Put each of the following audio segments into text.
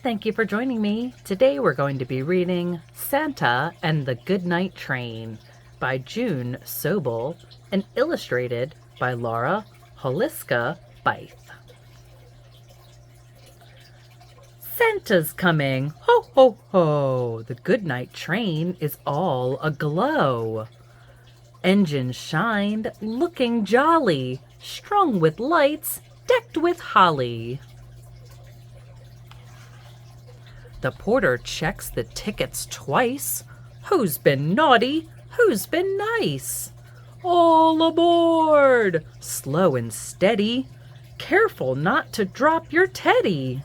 Thank you for joining me. Today we're going to be reading Santa and the Goodnight Train by June Sobel and illustrated by Huliska-Beith. Santa's coming! Ho, ho, ho! The Goodnight Train is all aglow. Engines shined, looking jolly, strung with lights, decked with holly. The porter checks the tickets twice. Who's been naughty? Who's been nice? All aboard! Slow and steady. Careful not to drop your teddy.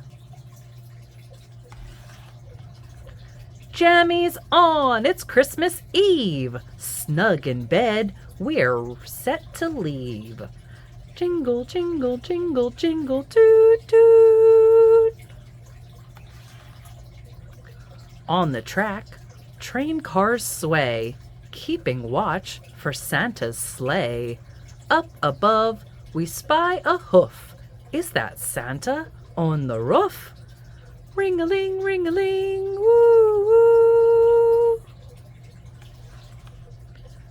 Jammies on! It's Christmas Eve. Snug in bed, we're set to leave. Jingle, jingle, jingle, jingle, toot, toot. On the track, train cars sway, keeping watch for Santa's sleigh. Up above, we spy a hoof. Is that Santa on the roof? Ring-a-ling, ring-a-ling, woo-woo.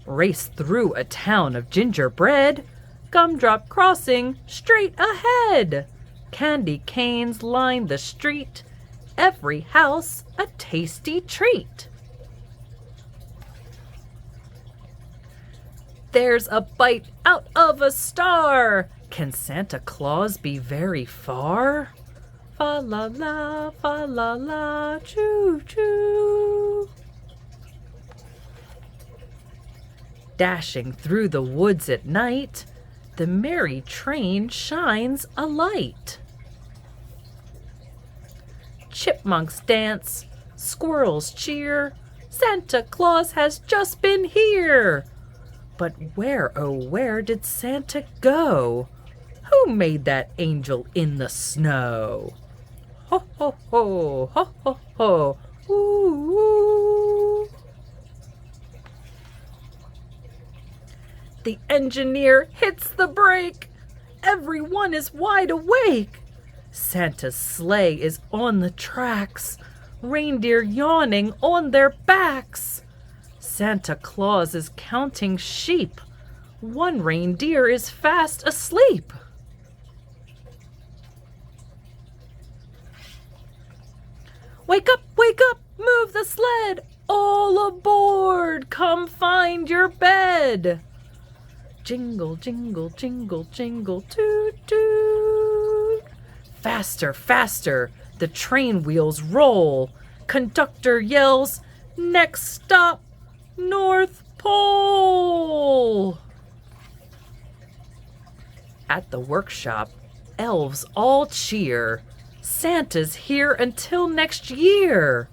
Race through a town of gingerbread. Gumdrop crossing straight ahead. Candy canes line the street. Every house a tasty treat. There's a bite out of a star. Can Santa Claus be very far? Fa la la, choo choo. Dashing through the woods at night, the merry train shines a light. Chipmunks dance, squirrels cheer, Santa Claus has just been here. But where, oh where did Santa go? Who made that angel in the snow? Ho, ho, ho, ho, ho, ho, ooh, ooh. The engineer hits the brake. Everyone is wide awake. Santa's sleigh is on the tracks, reindeer yawning on their backs. Santa Claus is counting sheep. One reindeer is fast asleep. Wake up, move the sled. All aboard, come find your bed. Jingle, jingle, jingle, jingle, toot, toot. Faster, faster, the train wheels roll. Conductor yells, next stop, North Pole. At the workshop, elves all cheer. Santa's here until next year.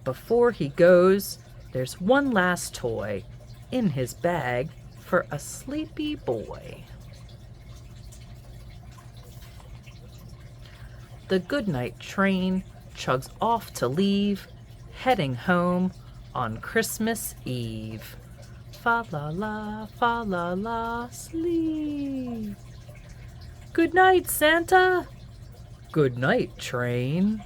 Before he goes, there's one last toy in his bag for a sleepy boy. The Goodnight Train chugs off to leave, heading home on Christmas Eve. Fa la la, sleep. Good night, Santa. Good night, train.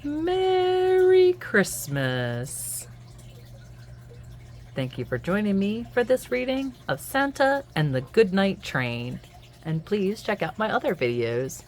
Merry Christmas. Thank you for joining me for this reading of Santa and the Goodnight Train. And please check out my other videos.